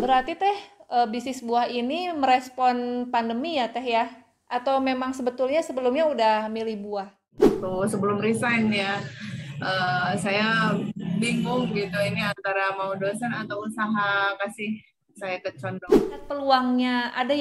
Berarti Teh, bisnis buah ini merespon pandemi ya Teh ya? Atau memang sebetulnya sebelumnya udah milih buah? Tuh sebelum resign ya, saya bingung gitu ini antara mau dosen atau usaha, kasih saya kecondong Lihat peluangnya, ada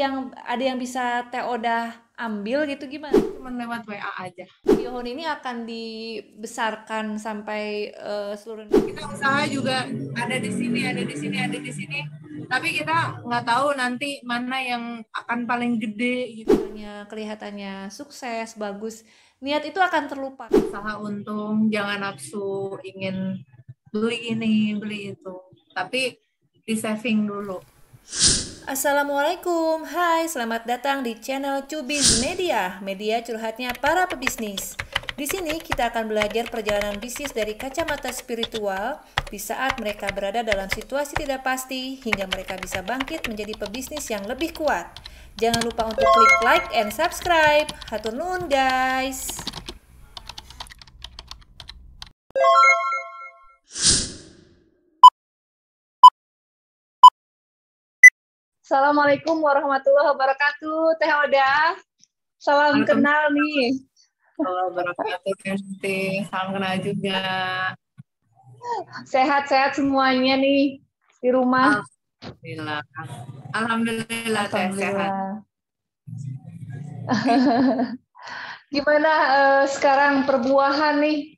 yang bisa Teh Odah ambil gitu gimana? cuman lewat WA aja. Bihun ini akan dibesarkan sampai seluruh Kita usaha juga ada di sini, ada di sini, ada di sini, tapi kita nggak tahu nanti mana yang akan paling gede gitu. Indonesia. Kelihatannya sukses, bagus. Niat itu akan terlupa. Usaha untung, jangan nafsu ingin beli ini, beli itu, tapi di saving dulu. Assalamualaikum, hai selamat datang di channel Cubiz Media, media curhatnya para pebisnis. Di sini kita akan belajar perjalanan bisnis dari kacamata spiritual di saat mereka berada dalam situasi tidak pasti hingga mereka bisa bangkit menjadi pebisnis yang lebih kuat. Jangan lupa untuk klik like and subscribe. Hatur nuhun guys. Assalamualaikum warahmatullahi wabarakatuh, Teh Oda. Salam kenal Waalaikumsalam nih. warahmatullahi wabarakatuh. Salam kenal juga. Sehat-sehat semuanya nih di rumah. Alhamdulillah. Alhamdulillah teh sehat. Alhamdulillah. Gimana sekarang perbuahan nih?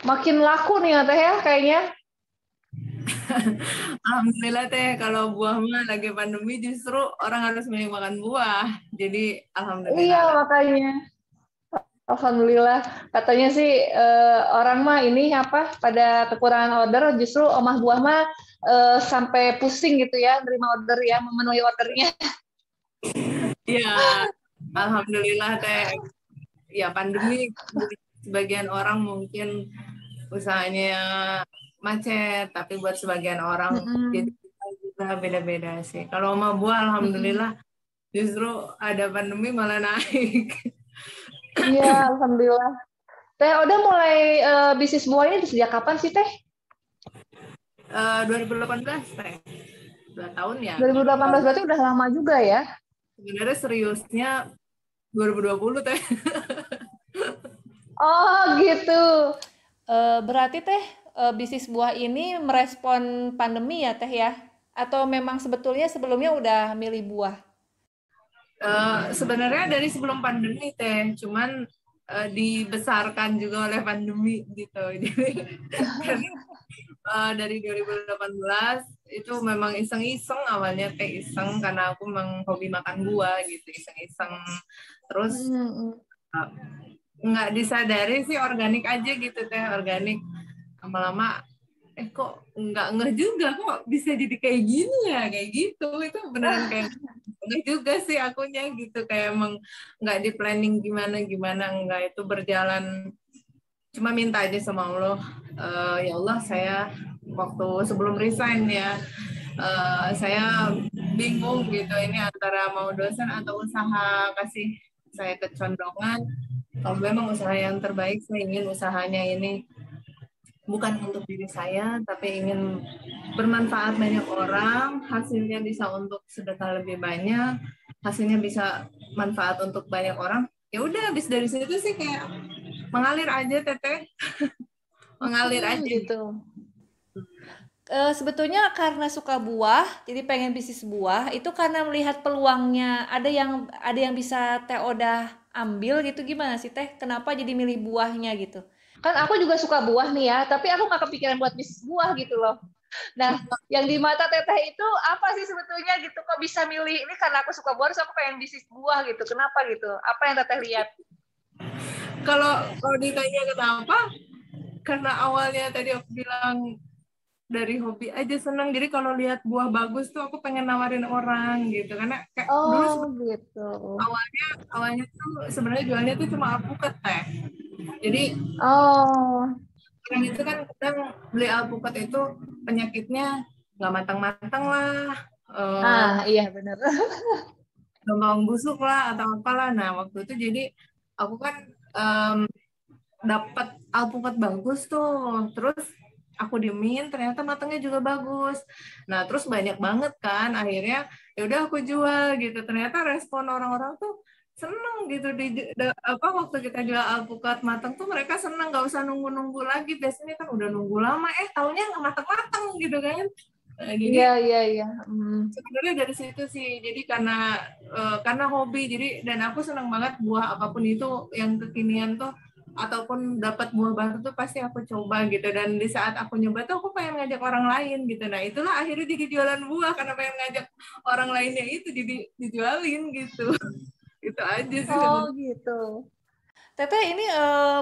Makin laku nih ya Teh ya kayaknya. Alhamdulillah teh, kalau buah mah lagi pandemi justru orang harus banyak makan buah. Jadi Iya alhamdulillah lah. makanya. Alhamdulillah. Katanya sih orang mah ini apa pada kekurangan order justru omah buah mah sampai pusing gitu ya nerima order ya memenuhi ordernya. Ya, alhamdulillah teh. Ya pandemi sebagian orang mungkin usahanya macet, tapi buat sebagian orang jadi Mm-mm. juga beda-beda sih. Kalau sama buah Mm-mm. alhamdulillah justru ada pandemi malah naik. Iya, alhamdulillah. Teh Oda mulai bisnis buah ini sejak kapan sih Teh? 2018 teh, 2 tahun ya. 2018 berarti udah lama juga ya? Sebenarnya seriusnya 2020 teh. Oh gitu. Berarti Teh, bisnis buah ini merespon pandemi ya Teh ya? Atau memang sebetulnya sebelumnya udah milih buah? Sebenarnya dari sebelum pandemi teh, cuman dibesarkan juga oleh pandemi gitu. Jadi karena dari 2018 itu memang iseng-iseng, awalnya teh iseng karena aku memang hobi makan buah gitu, iseng-iseng. Terus Mm-mm. uh, nggak disadari sih organik aja gitu teh, organik. Lama-lama kok nggak ngeh juga, kok bisa jadi kayak gini ya, kayak gitu. Itu beneran kayak nggak juga sih akunya gitu, kayak emang nggak di planning gimana gimana, nggak, itu berjalan, cuma minta aja sama Allah. Ya Allah, saya waktu sebelum resign ya, saya bingung gitu ini antara mau dosen atau usaha, kasih saya kecondongan kalau memang usaha yang terbaik, saya ingin usahanya ini bukan untuk diri saya, tapi ingin bermanfaat banyak orang, hasilnya bisa untuk sedekah lebih banyak, hasilnya bisa manfaat untuk banyak orang. Ya udah, habis dari situ sih kayak mengalir aja teteh, mengalir aja Gitu. gitu. Sebetulnya karena suka buah, jadi pengen bisnis buah, itu karena melihat peluangnya, ada yang bisa Teh Odah ambil gitu gimana sih Teh? Kenapa jadi milih buahnya gitu? Kan aku juga suka buah nih ya, tapi aku nggak kepikiran buat bisnis buah gitu loh. Nah, yang di mata Teteh itu apa sih sebetulnya gitu? Kok bisa milih ini karena aku suka buah, terus aku pengen bisnis buah gitu. Kenapa gitu? Apa yang Teteh lihat? Kalau ditanya kenapa, karena awalnya tadi aku bilang dari hobi aja seneng, jadi kalau lihat buah bagus tuh aku pengen nawarin orang gitu, karena kayak dulu Oh gitu. awalnya awalnya tuh sebenarnya jualnya tuh cuma alpukat teh. Jadi Oh, orang itu kan kadang beli alpukat itu penyakitnya nggak matang-matang lah, eh, iya benar. gampang busuk lah atau apalah. Nah waktu itu jadi aku kan dapat alpukat bagus tuh, terus aku diemin, ternyata matangnya juga bagus. Nah, terus banyak banget kan, akhirnya ya udah aku jual gitu. Ternyata respon orang-orang tuh seneng gitu waktu kita jual alpukat matang tuh mereka seneng, nggak usah nunggu-nunggu lagi. Biasanya kan udah nunggu lama, taunya nggak matang-matang gitu kan. Nah, jadi Iya. sebenarnya dari situ sih. Jadi karena hobi. Jadi dan aku senang banget buah apapun itu yang kekinian tuh ataupun dapat buah baru tuh pasti aku coba gitu. Dan di saat aku nyoba tuh aku pengen ngajak orang lain gitu. Nah, itulah akhirnya jadi jualan buah karena pengen ngajak orang lainnya itu jadi dijualin gitu. Itu aja sih Oh sebenarnya. gitu. Teteh ini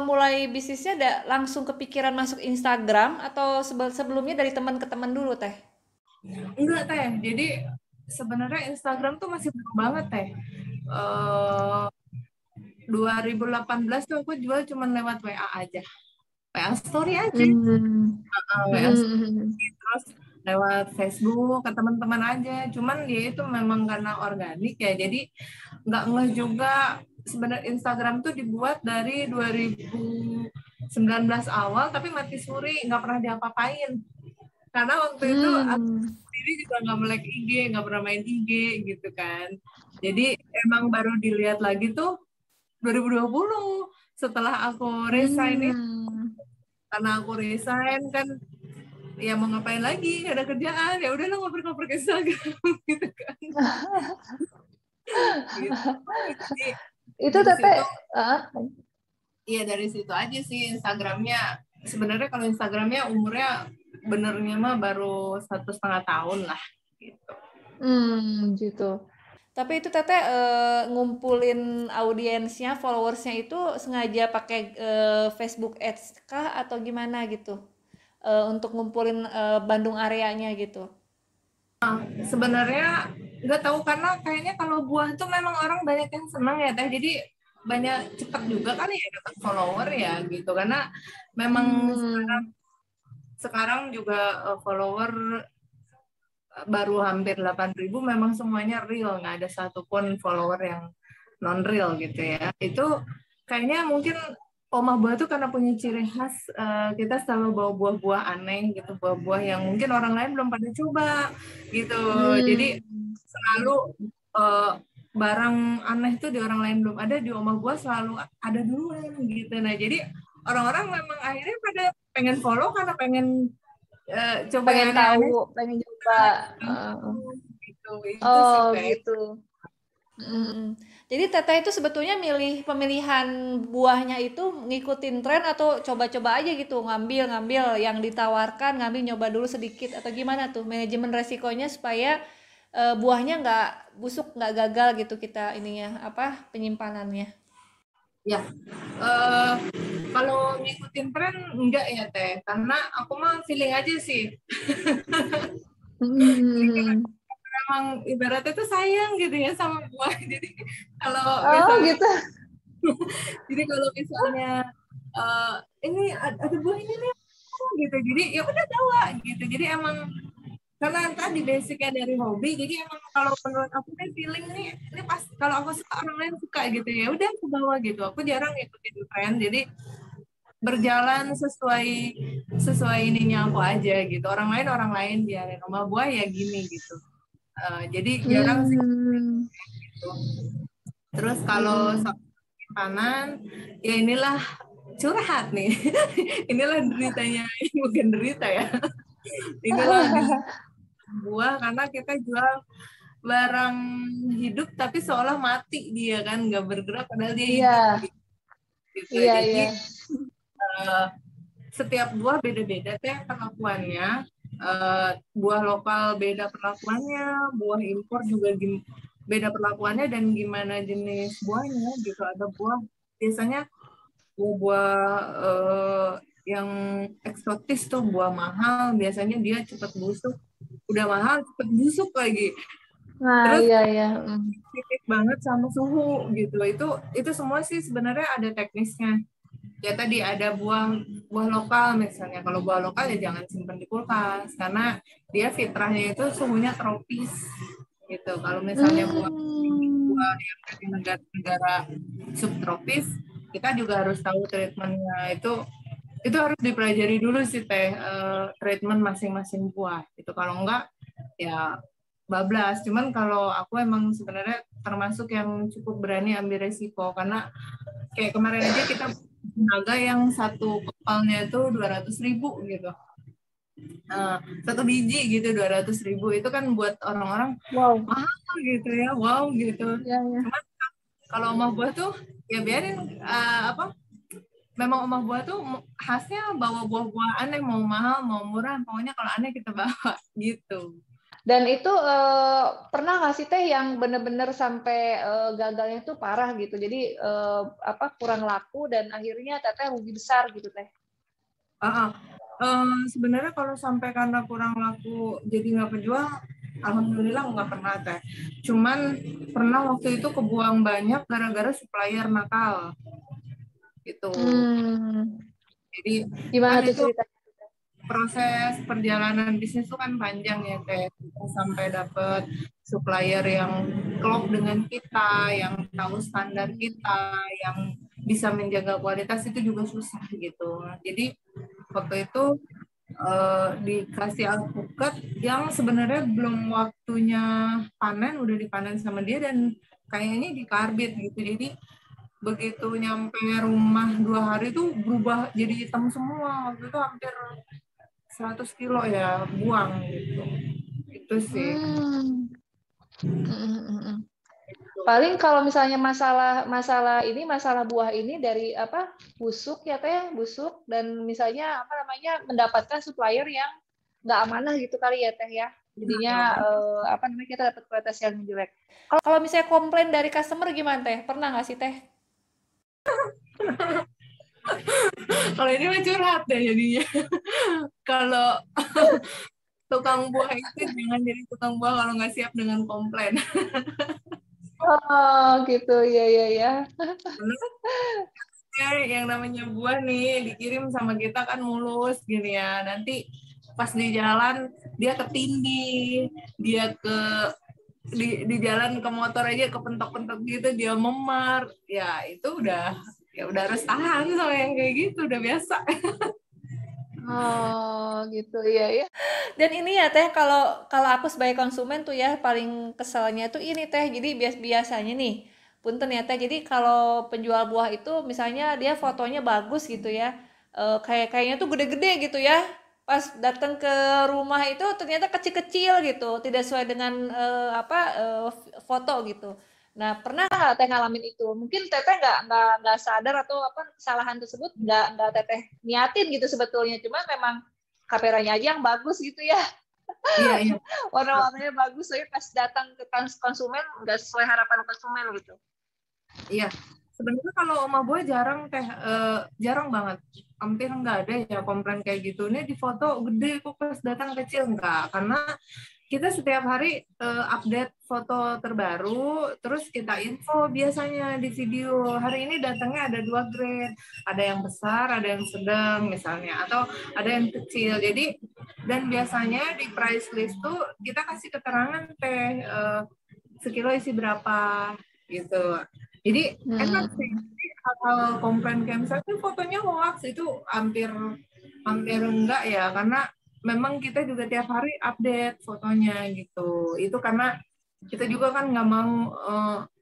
mulai bisnisnya langsung kepikiran masuk Instagram atau sebelumnya dari teman ke teman dulu teh? Enggak teh. Jadi sebenarnya Instagram tuh masih baru banget teh. Eh 2018 tuh aku jual cuma lewat WA aja. WA story aja. WA story, terus lewat Facebook ke teman-teman aja. Cuman dia itu memang karena organik ya. Jadi nggak ngeh juga. Sebenarnya Instagram tuh dibuat dari 2019 awal tapi mati suri, nggak pernah diapa-apain. Karena waktu itu aku sendiri juga nggak melek IG, nggak pernah main IG gitu kan. Jadi emang baru dilihat lagi tuh 2020 setelah aku resign itu. Karena aku resign kan ya mau ngapain lagi, nggak ada kerjaan, ya udahlah ngoper-ngoper ke Instagram gitu kan. Gitu. Jadi, Itu dari Teteh, situ iya dari situ aja sih Instagramnya. Sebenarnya kalau Instagramnya umurnya benernya mah baru 1,5 tahun lah gitu. gitu. Tapi itu teteh ngumpulin audiensnya, followersnya itu sengaja pakai Facebook Ads kah atau gimana gitu? Untuk ngumpulin Bandung areanya gitu. Sebenarnya nggak tahu karena kayaknya kalau buah tuh memang orang banyak yang senang ya teh. Jadi banyak cepat juga kan ya dapat follower ya gitu karena memang sekarang juga follower baru hampir 8.000 memang semuanya real, nggak ada satupun follower yang non real gitu ya. Itu kayaknya mungkin Omah Buah tuh karena punya ciri khas kita selalu bawa buah-buah aneh gitu, buah-buah yang mungkin orang lain belum pada coba gitu. Jadi selalu barang aneh tuh di orang lain belum ada, di Omah Buah selalu ada duluan gitu. Nah, jadi orang-orang memang akhirnya pada pengen follow karena pengen coba yang pengen aneh-aneh tahu, pengen coba. gitu. Itu sih Oh kayak gitu. Jadi teteh itu sebetulnya pemilihan buahnya itu ngikutin tren atau coba-coba aja gitu, ngambil yang ditawarkan, ngambil nyoba dulu sedikit atau gimana tuh manajemen resikonya supaya buahnya nggak busuk, nggak gagal gitu kita ininya penyimpanannya. ya. Kalau ngikutin tren enggak ya teh, karena aku mah feeling aja sih. Emang ibaratnya tuh sayang gitu ya sama buah. Jadi kalau Oh misalnya, gitu. jadi kalau misalnya ini ada buah ini nih gitu, jadi ya udah bawa gitu. Jadi emang karena tadi basicnya dari hobi, jadi emang kalau menurut aku kan feeling nih, ini pas kalau aku suka orang lain suka gitu ya, udah aku bawa gitu. Aku jarang ngikutin tren, jadi berjalan sesuai ininya aku aja gitu. Orang lain biarin, Oma Buah ya gini gitu. Jadi jarang sih gitu. Terus kalau soal simpanan, ya inilah curhat nih. Inilah deritanya, bukan derita ya. Inilah buah karena kita jual barang hidup tapi seolah mati dia kan, nggak bergerak padahal dia hidup gitu. Jadi setiap buah beda-beda teh perlakuannya. Buah lokal beda perlakuannya, buah impor juga beda perlakuannya dan gimana jenis buahnya gitu. Ada buah biasanya buah yang eksotis tuh buah mahal, biasanya dia cepat busuk, udah mahal cepet busuk lagi. Nah, Terus iya. sensitif banget sama suhu gitu. Itu semua sih sebenarnya ada teknisnya. Ya tadi ada buah lokal misalnya. Kalau buah lokal ya jangan simpan di kulkas karena dia fitrahnya itu suhunya tropis gitu. Kalau misalnya buah yang dari negara-negara subtropis, kita juga harus tahu treatmentnya itu itu harus dipelajari dulu sih teh, treatment masing-masing buah itu, kalau enggak ya bablas. Cuman kalau aku emang sebenarnya termasuk yang cukup berani ambil resiko, karena kayak kemarin aja kita naga yang satu kepalnya itu 200.000 gitu. Satu biji gitu 200.000 itu kan buat orang-orang mahal gitu ya, wow gitu. Ya, ya. Cuman kalau omah buah tuh ya biarin, memang omah buah tuh khasnya bawa buah-buah aneh, mau mahal mau murah, pokoknya kalau aneh kita bawa gitu. Dan itu pernah nggak sih teh yang bener-bener sampai gagalnya tuh parah gitu, jadi kurang laku dan akhirnya teteh rugi besar gitu teh? Sebenarnya kalau sampai karena kurang laku jadi nggak penjual, alhamdulillah nggak pernah teh. Cuman pernah waktu itu kebuang banyak gara-gara supplier nakal gitu. Jadi gimana kan tuh itu cerita? proses perjalanan bisnis itu kan panjang ya teh, sampai dapet supplier yang klop dengan kita, yang tahu standar kita, yang bisa menjaga kualitas, itu juga susah gitu. Jadi waktu itu dikasih alpukat yang sebenarnya belum waktunya panen, udah dipanen sama dia dan kayaknya dikarbit gitu. Jadi begitu nyampe rumah 2 hari tuh berubah jadi hitam semua. Waktu itu hampir 100 kilo ya buang gitu. Itu sih. Paling kalau misalnya masalah buah ini dari busuk ya teh, busuk, dan misalnya mendapatkan supplier yang nggak amanah gitu kali ya teh ya, jadinya kita dapat kualitas yang jelek. Kalau misalnya komplain dari customer gimana teh? Pernah nggak sih teh? Kalau ini mah curhat deh jadinya. Kalau tukang buah itu jangan jadi tukang buah kalau nggak siap dengan komplain. Oh gitu, ya. Yang namanya buah nih dikirim sama kita kan mulus gini ya, nanti pas di jalan dia ketindih, dia di jalan ke motor aja kepentok-pentok gitu, dia memar, ya itu udah harus tahan sama yang kayak gitu, udah biasa. Oh gitu ya. Dan ini ya teh, kalau aku sebagai konsumen tuh ya paling keselnya tuh ini teh. Jadi biasanya nih, punten ya teh. Jadi kalau penjual buah itu misalnya dia fotonya bagus gitu ya, kayaknya tuh gede-gede gitu ya. Pas datang ke rumah itu ternyata kecil-kecil gitu, tidak sesuai dengan foto gitu. Nah, pernah nggak teh ngalamin itu? Mungkin teteh nggak sadar atau kesalahan tersebut nggak teteh niatin gitu sebetulnya, cuma memang kameranya aja yang bagus gitu ya. Iya. Warna-warnanya bagus, tapi pas datang ke konsumen nggak sesuai harapan konsumen gitu. Iya. Sebenarnya kalau omah buah jarang teh, jarang banget, hampir nggak ada ya komplain kayak gitu. Ini di foto gede kok pas datang kecil, enggak, karena kita setiap hari update foto terbaru, terus kita info biasanya di video. Hari ini datangnya ada 2 grade, ada yang besar, ada yang sedang misalnya, atau ada yang kecil. Jadi dan biasanya di price list tuh kita kasih keterangan teh, sekilo isi berapa gitu. Jadi enak sih. Kalau komplain kayak misalnya fotonya hoax itu hampir enggak ya, karena memang kita juga tiap hari update fotonya gitu. Itu karena kita juga kan nggak mau,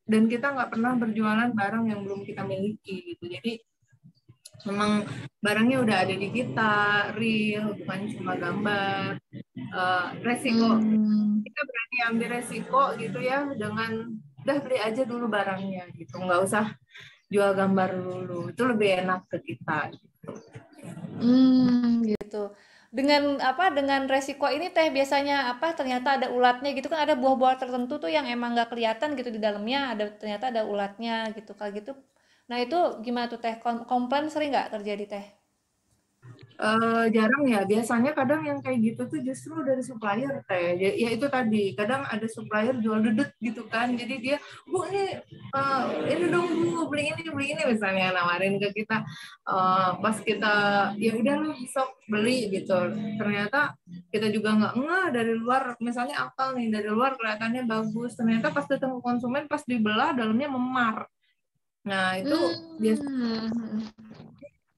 dan kita nggak pernah berjualan barang yang belum kita miliki gitu. Jadi memang barangnya udah ada di kita, real, bukan cuma gambar. Resiko, kita berani ambil resiko gitu ya, dengan udah beli aja dulu barangnya gitu, nggak usah jual gambar dulu, itu lebih enak ke kita gitu. Gitu. Dengan resiko ini teh biasanya ternyata ada ulatnya gitu kan, ada buah-buah tertentu tuh yang emang nggak kelihatan gitu di dalamnya, ternyata ada ulatnya gitu kayak gitu. Nah itu gimana tuh teh, komplain sering nggak terjadi teh? Jarang ya, biasanya kadang yang kayak gitu tuh justru dari supplier teh. Ya itu tadi, kadang ada supplier jual dedet gitu kan, jadi dia, Bu ini dong Bu, beli ini misalnya, nawarin ke kita. Pas kita ya udah sok beli gitu, ternyata kita juga nggak ngeh, dari luar misalnya apel nih, dari luar kelihatannya bagus, ternyata pas datang ke konsumen, pas dibelah dalamnya memar. Nah itu biasanya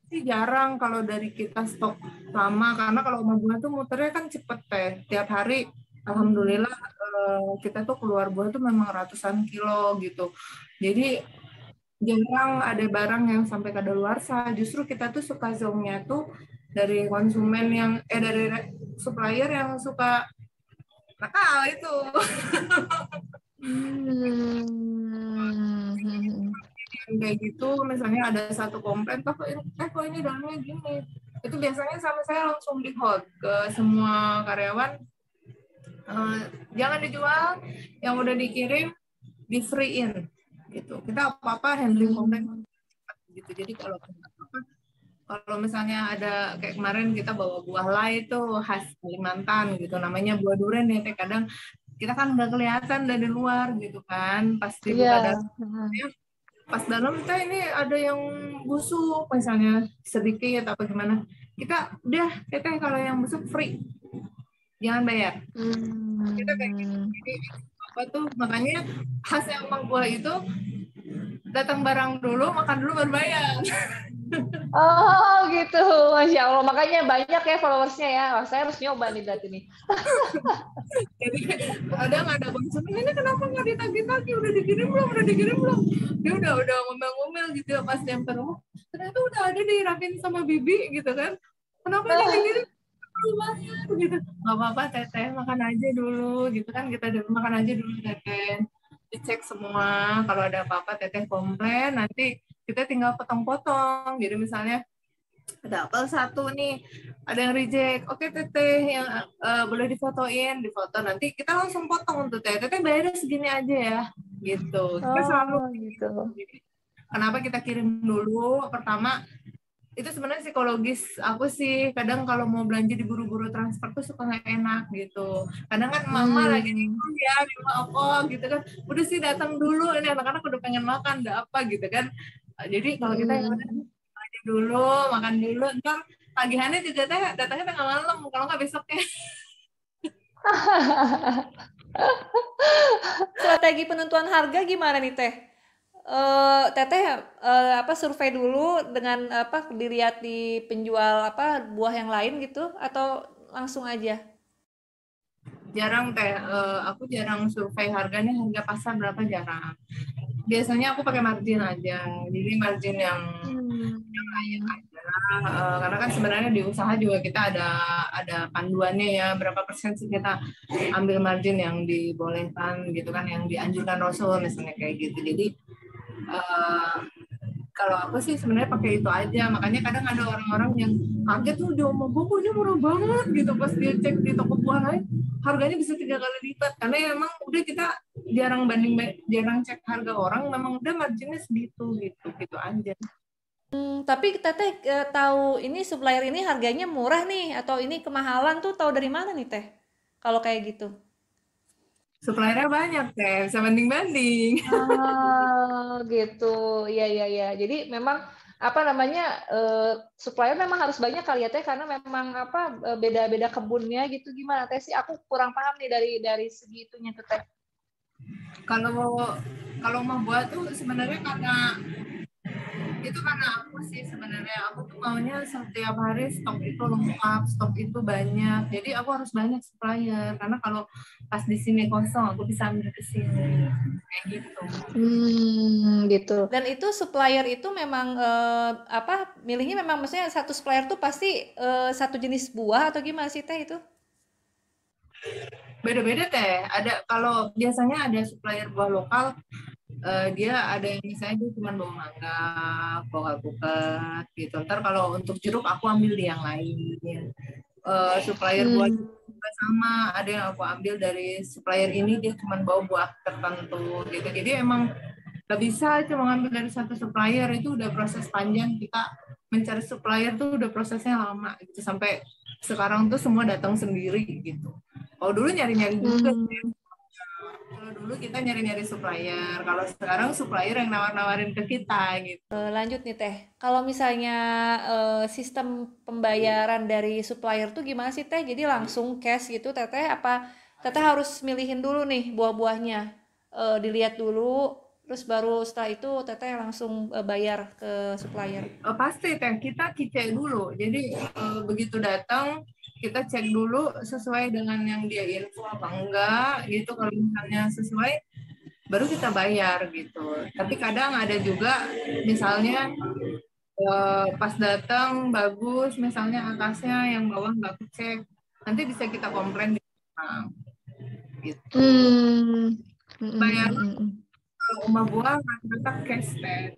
sih jarang kalau dari kita stok lama, karena kalau rumah buah tuh muternya kan cepet teh. Tiap hari, alhamdulillah kita tuh keluar buah tuh memang ratusan kilo gitu. Jadi jarang ada barang yang sampai kadaluarsa. Justru kita tuh suka zongnya tuh dari konsumen yang dari supplier yang suka nakal itu. Kayak gitu, misalnya ada satu komplain, kok ini dalamnya gini. Itu biasanya sama saya langsung di hold ke semua karyawan, jangan dijual, yang udah dikirim di free in gitu. Kita apa-apa handling komplain gitu. Jadi kalau misalnya ada kayak kemarin kita bawa buah lai tuh khas Kalimantan gitu, namanya buah durian ya, kadang kita kan udah kelihatan dari luar gitu kan, pasti buka dalamnya, pas dalam kita ini ada yang busuk misalnya sedikit apa gimana, kita udah teteh kalau yang busuk free, jangan bayar. Kita kayak gitu. Jadi apa tuh, makanya khas emang buah itu datang barang dulu, makan dulu baru bayar. Oh gitu, Masya Allah. Makanya banyak ya followersnya ya. Oh, saya harus nyoba nih berarti nih. Jadi kadang ada konsumen, ini kenapa nggak ditagih-tagih, udah dikirim belum, dia udah ngomel-ngomel gitu ya pas nyampe rumah, ternyata udah ada dirapin sama bibi gitu kan, kenapa ini dikirim lumayan gitu. Nggak apa-apa teteh, makan aja dulu gitu kan, kita makan aja dulu teteh, dicek semua, kalau ada apa-apa teteh komplain, nanti kita tinggal potong-potong. Jadi misalnya ada apel satu nih, ada yang reject, oke teteh yang boleh difotoin, difoto, nanti kita langsung potong untuk teteh bayarnya segini aja ya gitu. Kita selalu gitu. Kenapa kita kirim dulu pertama, itu sebenarnya psikologis aku sih, kadang kalau mau belanja di buru-buru transfer tuh suka nggak enak gitu. Kadang kan mama lagi nikah ya di apa gitu kan, udah sih datang dulu, ini anak-anak udah pengen makan, udah apa gitu kan. Jadi kalau kita yang aja dulu, makan dulu, ntar tagihannya juga datangnya tengah malam, kalau nggak besoknya. Strategi penentuan harga gimana nih Teh? Teteh apa survei dulu dengan apa dilihat di penjual apa buah yang lain gitu atau langsung aja? Jarang teh, aku jarang survei harganya, harga pasar berapa jarang. Biasanya aku pakai margin aja, jadi margin yang layak aja. Karena kan sebenarnya di usaha juga kita ada panduannya ya, berapa persen sih kita ambil margin yang dibolehkan gitu kan, yang dianjurkan Rasul misalnya kayak gitu. Jadi kalau aku sih sebenarnya pakai itu aja, makanya kadang ada orang-orang yang kaget tuh, dia mau bukunya murah banget gitu, pas dia cek di toko buah lain harganya bisa 3 kali lipat, karena ya emang udah kita jarang cek harga orang, memang udah marginnya segitu gitu aja. Tapi Teteh tahu ini supplier ini harganya murah nih atau ini kemahalan tuh tahu dari mana nih Teh? Kalau kayak gitu. Suppliernya banyak teh, bisa banding-banding. Gitu. Iya. Jadi memang apa namanya supplier memang harus banyak kali ya Teh, karena memang apa beda-beda kebunnya gitu. Gimana Teh sih? Aku kurang paham nih dari segitunya tuh Teh. Kalau mau buat tuh sebenarnya karena aku sih sebenarnya, aku tuh maunya setiap hari stok itu lengkap, stok itu banyak, jadi aku harus banyak supplier, karena kalau pas di sini kosong aku bisa ambil ke sini kayak gitu. Gitu. Dan itu supplier itu memang apa milihnya memang maksudnya satu supplier tuh pasti satu jenis buah atau gimana sih Teh itu? Beda-beda teh, ada kalau biasanya ada supplier buah lokal, dia ada yang misalnya dia cuma bawa mangga, bawa alpukat gitu. Ntar kalau untuk jeruk aku ambil di yang lain. Supplier buah juga sama, ada yang aku ambil dari supplier ini, dia cuma bawa buah tertentu gitu. Jadi emang gak bisa cuma ngambil dari satu supplier, itu udah proses panjang, kita mencari supplier tuh udah prosesnya lama gitu, sampai sekarang tuh semua datang sendiri gitu. Kalau dulu nyari-nyari juga sih. Kalau dulu kita nyari-nyari supplier, kalau sekarang supplier yang nawar-nawarin ke kita gitu. Lanjut nih Teh, kalau misalnya sistem pembayaran dari supplier tuh gimana sih Teh? Jadi langsung cash gitu Teteh apa Teteh harus milihin dulu nih buah-buahnya? Dilihat dulu Terus baru setelah itu Teteh langsung bayar ke supplier. Pasti teh, kita cek dulu. Jadi begitu datang kita cek dulu sesuai dengan yang dia info apa enggak gitu. Kalau misalnya sesuai, baru kita bayar gitu. Tapi kadang ada juga misalnya pas datang bagus, misalnya atasnya yang bawah nggak kecek, nanti bisa kita komplain di belakang, gitu. Bayar rumah buah rata-rata cash teh.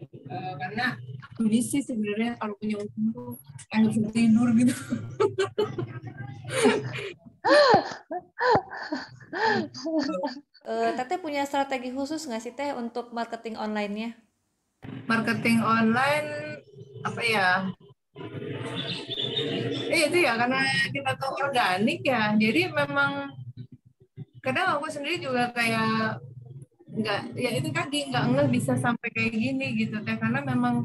Karena ini sih sebenarnya kalau punya utang tuh nggak bisa tidur gitu. Teteh punya strategi khusus nggak sih Teh untuk marketing online-nya? Marketing online apa ya? Itu ya karena kita tahu organik ya. Jadi memang kadang aku sendiri juga kayak nggak, ya itu tadi nggak bisa sampai kayak gini gitu teh, karena memang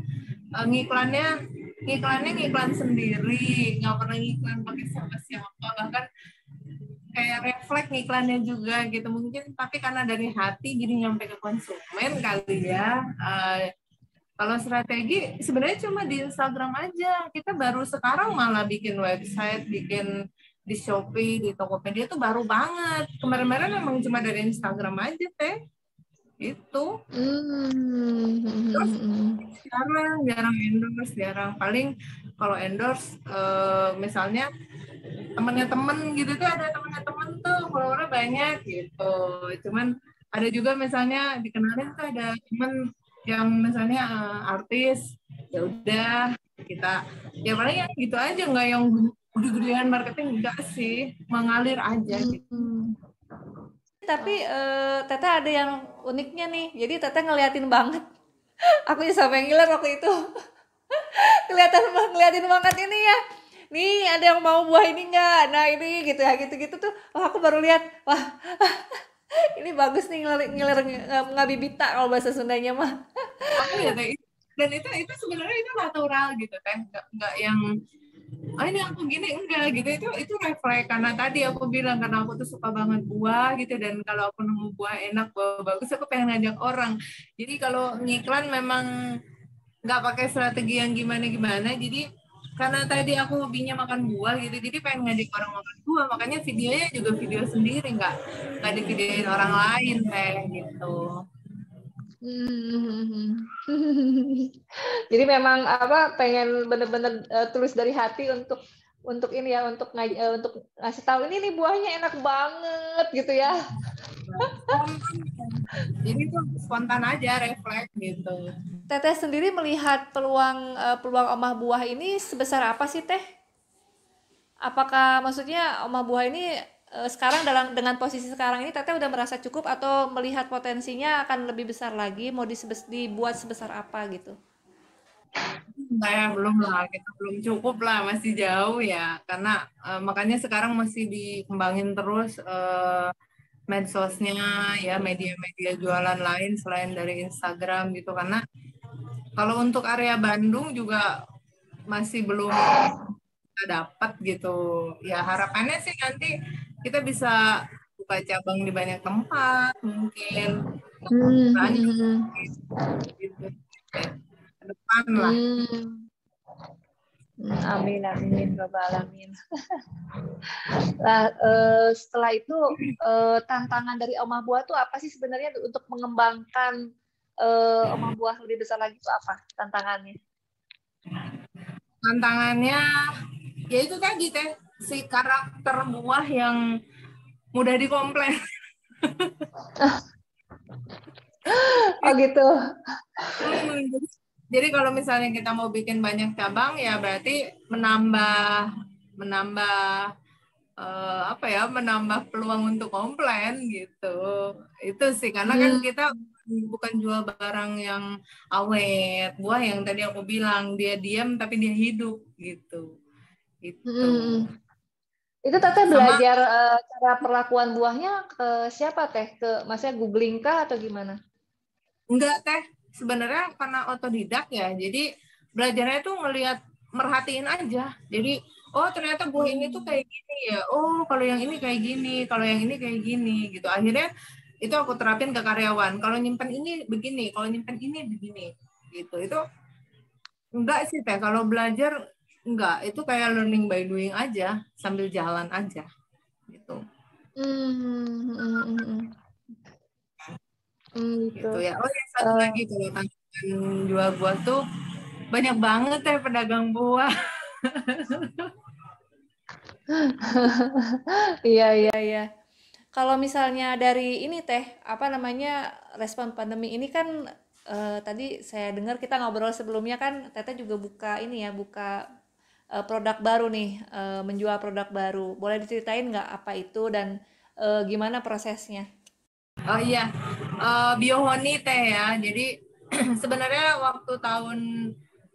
ngiklannya ngiklan sendiri, nggak pernah ngiklan pakai siapa-siapa, bahkan kayak refleks ngiklannya juga gitu mungkin, tapi karena dari hati jadi nyampe ke konsumen kali ya. Kalau strategi sebenarnya cuma di Instagram aja. Kita baru sekarang malah bikin website, bikin di Shopee, di Tokopedia tuh baru banget. Kemarin-kemarin memang cuma dari Instagram aja teh. Itu. Terus jarang endorse, paling kalau endorse misalnya temennya temen gitu tuh, ada temennya temen tuh followernya banyak gitu. Cuman ada juga misalnya dikenalin tuh ada temen yang misalnya artis, ya udah kita ya paling yang gitu aja, nggak yang gede-gedean marketing, enggak sih, mengalir aja gitu. Tapi Teteh ada yang uniknya nih, jadi Teteh ngeliatin banget. Aku juga sampai ngiler waktu itu. Ngeliatin banget ini ya. Nih ada yang mau buah ini nggak? Nah ini gitu ya, gitu-gitu tuh. Wah aku baru lihat, wah ini bagus nih ngiler ngabibita kalau bahasa Sundanya mah. Oh ya teh, dan itu sebenarnya itu natural gitu teh, nggak yang ini aku gini, enggak gitu. Itu refleks karena tadi aku bilang karena aku tuh suka banget buah gitu, dan kalau aku nemu buah enak, buah bagus, aku pengen ngajak orang. Jadi kalau ngiklan memang nggak pakai strategi yang gimana-gimana. Jadi karena tadi aku hobinya makan buah gitu, jadi pengen ngajak orang makan buah, makanya videonya juga video sendiri, nggak divideoin orang lain teh gitu. Jadi memang apa, pengen bener-bener tulis dari hati untuk ini ya, untuk ngasih tahu ini nih buahnya enak banget gitu ya. Jadi itu spontan aja, refleks gitu. Teteh sendiri melihat peluang omah buah ini sebesar apa sih Teh? Apakah maksudnya omah buah ini sekarang dengan posisi sekarang ini Teteh udah merasa cukup, atau melihat potensinya akan lebih besar lagi, mau dibuat sebesar apa gitu? Saya belum lah, kita belum cukup lah, masih jauh ya, karena makanya sekarang masih dikembangin terus medsosnya ya, media-media jualan lain selain dari Instagram gitu, karena kalau untuk area Bandung juga masih belum dapat gitu ya. Harapannya sih nanti kita bisa buka cabang di banyak tempat mungkin, gitu ke depan lah. Amin Rabbal alamin. Nah, setelah itu tantangan dari omah buah tuh apa sih sebenarnya untuk mengembangkan omah buah lebih besar lagi, itu apa tantangannya? Tantangannya ya itu tadi teh, si karakter buah yang mudah dikomplain. Oh gitu. Jadi kalau misalnya kita mau bikin banyak cabang ya berarti menambah menambah peluang untuk komplain gitu. Itu sih, karena kan kita bukan jual barang yang awet, buah yang tadi aku bilang dia diam tapi dia hidup gitu. Itu Teteh belajar cara perlakuan buahnya ke siapa Teh? Maksudnya googling kah atau gimana? Enggak teh, sebenarnya karena otodidak ya. Jadi belajarnya tuh merhatiin aja. Jadi oh ternyata buah ini tuh kayak gini ya. Oh kalau yang ini kayak gini, kalau yang ini kayak gini gitu. Akhirnya itu aku terapin ke karyawan. Kalau nyimpen ini begini, kalau nyimpen ini begini, gitu. Itu enggak sih Teh, kalau belajar enggak, itu kayak learning by doing aja, sambil jalan aja, gitu. Gitu ya. Oh ya, satu lagi kalau tantangan jual buah tuh banyak banget Teh pedagang buah. Iya. Kalau misalnya dari ini Teh, apa namanya, respon pandemi ini kan tadi saya dengar kita ngobrol sebelumnya kan Teteh juga buka ini ya, buka produk baru nih, menjual produk baru. Boleh diceritain nggak apa itu dan gimana prosesnya? Oh iya, Biohoni Teh ya. Jadi sebenarnya waktu tahun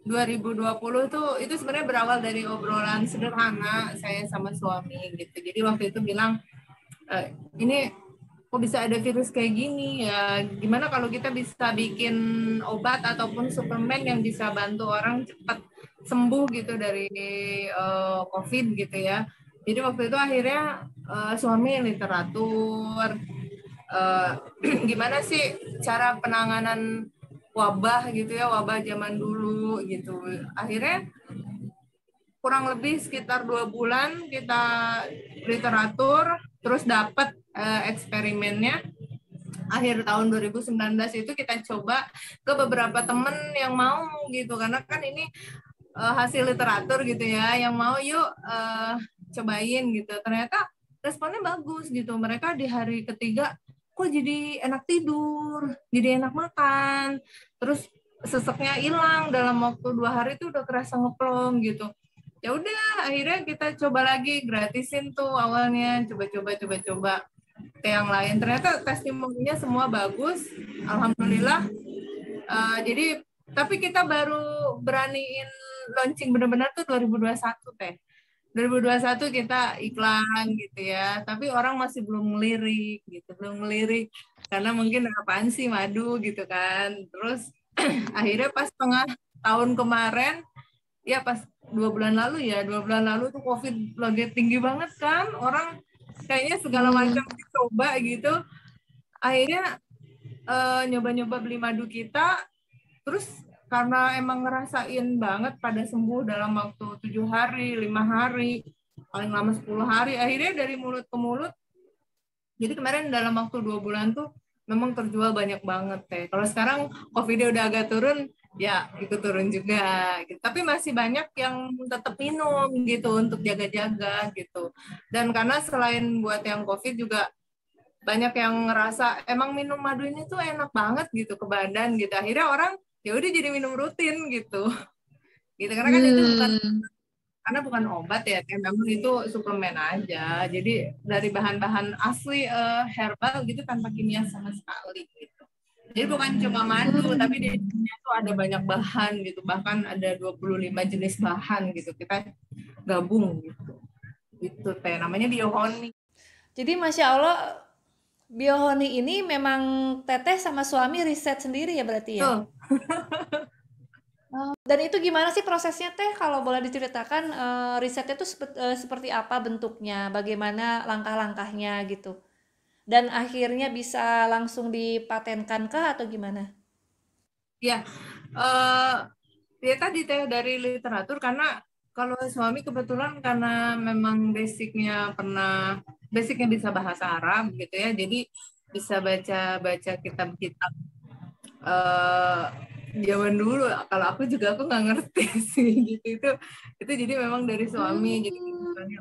2020 tuh itu sebenarnya berawal dari obrolan sederhana saya sama suami gitu. Jadi waktu itu bilang, ini kok bisa ada virus kayak gini ya, gimana kalau kita bisa bikin obat ataupun suplemen yang bisa bantu orang cepat sembuh gitu dari COVID gitu ya. Jadi waktu itu akhirnya suami literatur, gimana sih cara penanganan wabah gitu ya, wabah zaman dulu gitu. Akhirnya kurang lebih sekitar 2 bulan kita literatur, terus dapat eksperimennya. Akhir tahun 2019 itu kita coba ke beberapa temen yang mau gitu, karena kan ini hasil literatur gitu ya, yang mau yuk cobain gitu. Ternyata responnya bagus gitu, mereka di hari ketiga kok jadi enak tidur, jadi enak makan, terus seseknya hilang dalam waktu 2 hari itu udah kerasa ngeplong gitu. Ya udah akhirnya kita coba lagi, gratisin tuh awalnya, coba ke yang lain, ternyata testimoninya semua bagus, alhamdulillah. Jadi tapi kita baru beraniin launching benar-benar tuh 2021 Teh. 2021 kita iklan gitu ya, tapi orang masih belum ngelirik gitu, belum ngelirik karena mungkin apaan sih madu gitu kan. Terus akhirnya pas tengah tahun kemarin, ya pas 2 bulan lalu tuh COVID lagi tinggi banget kan, orang kayaknya segala macam dicoba gitu. Akhirnya nyoba-nyoba beli madu kita, terus karena emang ngerasain banget pada sembuh dalam waktu 7 hari, 5 hari, paling lama 10 hari, akhirnya dari mulut ke mulut. Jadi kemarin dalam waktu 2 bulan tuh memang terjual banyak banget Teh. Kalau sekarang COVID udah agak turun, ya ikut turun juga gitu. Tapi masih banyak yang tetap minum gitu untuk jaga-jaga gitu. Dan karena selain buat yang COVID juga banyak yang ngerasa emang minum madu ini tuh enak banget gitu ke badan gitu. Akhirnya orang ya udah jadi minum rutin gitu. Gitu karena kan itu bukan obat ya, memang itu suplemen aja. Jadi dari bahan-bahan asli herbal gitu tanpa kimia sama sekali gitu. Jadi bukan cuma madu, tapi di dalamnya tuh ada banyak bahan gitu. Bahkan ada 25 jenis bahan gitu. Kita gabung gitu. Itu Teh, namanya Biohoni. Jadi Masya Allah, Biohoni ini memang Teteh sama suami riset sendiri ya berarti ya? Dan itu gimana sih prosesnya Teh? Kalau boleh diceritakan risetnya itu seperti apa bentuknya, bagaimana langkah-langkahnya gitu? Dan akhirnya bisa langsung dipatenkan kah atau gimana? Ya, ya tadi Teh dari literatur, karena kalau suami kebetulan karena memang basicnya bisa bahasa Arab gitu ya, jadi bisa baca kitab-kitab zaman dulu. Kalau aku nggak ngerti sih gitu, itu jadi memang dari suami. Jadi misalnya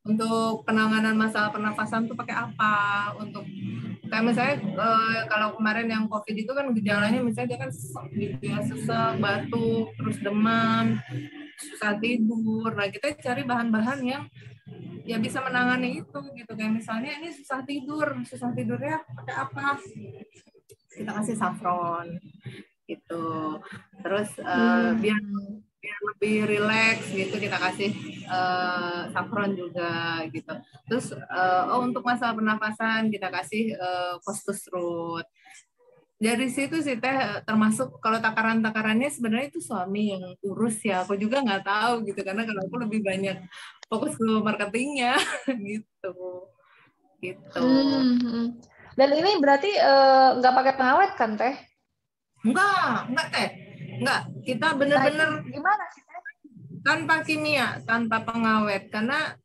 untuk penanganan masalah pernafasan tuh pakai apa, untuk kayak misalnya kalau kemarin yang COVID itu kan gejalanya misalnya dia kan sesek gitu ya, sesek, batuk, terus demam, susah tidur. Nah kita cari bahan-bahan yang ya bisa menangani itu gitu. Kayak misalnya ini susah tidurnya pakai apa, kita kasih saffron gitu. Terus biar lebih rileks gitu kita kasih saffron juga gitu. Terus untuk masalah pernapasan kita kasih Costus Root. Dari situ sih Teh, termasuk kalau takaran-takarannya sebenarnya itu suami yang urus ya, aku juga nggak tahu gitu, karena kalau aku lebih banyak fokus ke marketingnya gitu. gitu. Dan ini berarti nggak pakai pengawet kan teh? Enggak teh, enggak. Kita bener-bener Gimana sih teh? tanpa kimia, tanpa pengawet, karena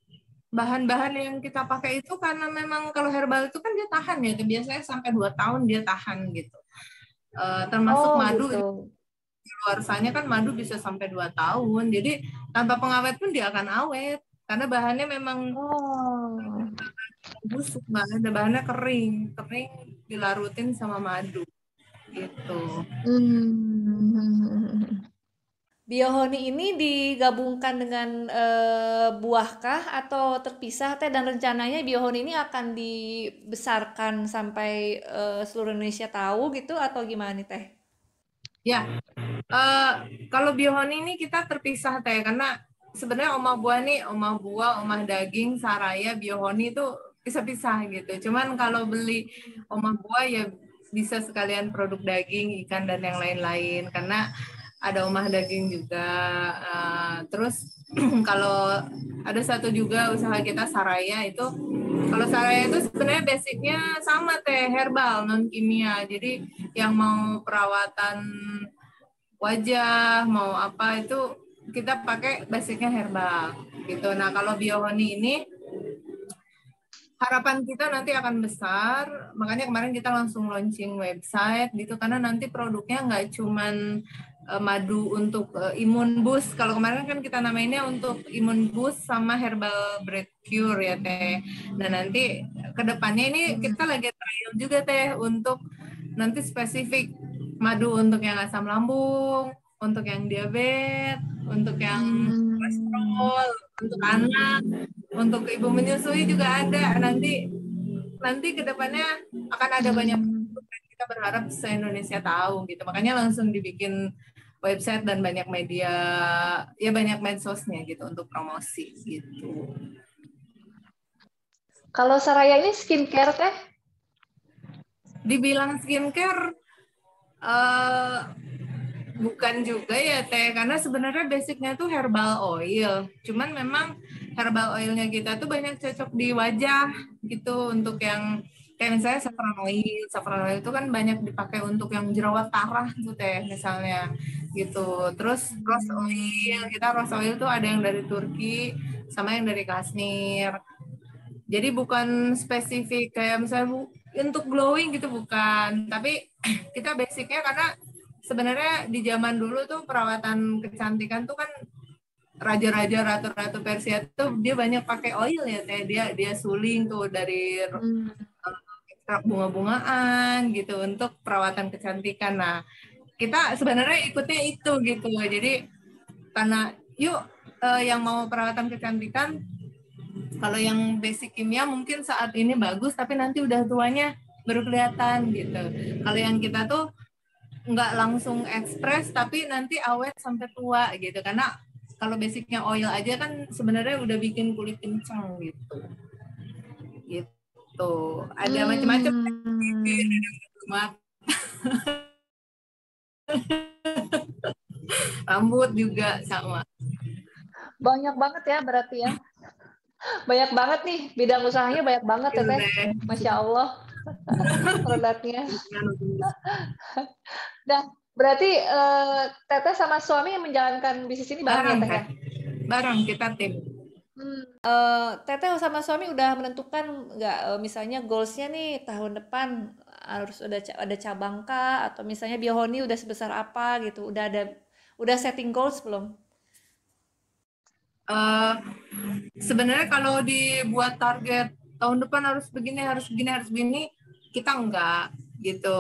bahan-bahan yang kita pakai itu karena memang kalau herbal itu kan dia tahan ya, biasanya sampai 2 tahun dia tahan gitu. Termasuk madu Gitu. di luar sana kan madu bisa sampai 2 tahun. Jadi tanpa pengawet pun dia akan awet karena bahannya memang busuk, bahannya kering dilarutin sama madu gitu. Biohoni ini digabungkan dengan buahkah atau terpisah teh, dan rencananya biohoni ini akan dibesarkan sampai seluruh Indonesia tahu gitu atau gimana nih teh? Ya, kalau biohoni ini kita terpisah teh, karena sebenarnya omah buah, omah daging, saraya, biohoni itu pisah-pisah gitu. Cuman kalau beli omah buah ya bisa sekalian produk daging, ikan dan yang lain-lain karena ada omah daging juga. Terus kalau ada satu juga usaha kita saraya itu, kalau saraya itu sebenarnya basicnya sama teh, herbal non kimia. Jadi yang mau perawatan wajah mau apa itu kita pakai basicnya herbal gitu. Nah kalau biohoni ini harapan kita nanti akan besar, makanya kemarin kita langsung launching website gitu, karena nanti produknya nggak cuman madu untuk imun boost. Kalau kemarin kan kita namainnya untuk imun boost sama herbal breath cure ya teh. Nah nanti kedepannya ini kita lagi trial juga teh untuk nanti spesifik madu untuk yang asam lambung, untuk yang diabetes, untuk yang kolesterol, untuk anak, untuk ibu menyusui juga ada. Nanti kedepannya akan ada banyak produk, kita berharap se-Indonesia tahu gitu. Makanya langsung dibikin website dan banyak media, ya banyak medsosnya gitu untuk promosi gitu. Kalau Saraya ini skincare teh? Dibilang skincare bukan juga ya teh, karena sebenarnya basicnya tuh herbal oil. Cuman memang herbal oilnya kita tuh banyak cocok di wajah gitu, untuk yang kayak misalnya saffron oil. Saffron oil itu kan banyak dipakai untuk yang jerawat parah tuh teh misalnya gitu. Terus rose oil, kita rose oil tuh ada yang dari Turki sama yang dari Kashmir. Jadi bukan spesifik kayak misalnya untuk glowing gitu, bukan. Tapi kita basicnya karena sebenarnya di zaman dulu tuh perawatan kecantikan tuh kan raja-raja, ratu-ratu Persia tuh dia banyak pakai oil ya teh. Dia suling tuh dari ekstrak bunga-bungaan gitu untuk perawatan kecantikan. Nah, kita sebenarnya ikutnya itu gitu. Jadi karena yuk yang mau perawatan kecantikan, kalau yang basic kimia mungkin saat ini bagus, tapi nanti udah tuanya baru kelihatan gitu. Kalau yang kita tuh nggak langsung ekspres, tapi nanti awet sampai tua gitu. Karena kalau basicnya oil aja kan sebenarnya udah bikin kulit kencang gitu. Gitu. Ada macam-macam. Rambut juga sama. Banyak banget ya berarti ya. Banyak banget nih, bidang usahanya banyak banget ya teh. Masya Allah. Produknya. Nah, berarti Teteh sama suami yang menjalankan bisnis ini bareng ya Teh ya? Bareng, kita tim. Teteh sama suami udah menentukan nggak, misalnya goalsnya nih tahun depan harus ada cabang kah, atau misalnya Biohoni udah sebesar apa gitu, udah setting goals belum? Sebenarnya kalau dibuat target tahun depan harus begini, harus begini, kita enggak gitu.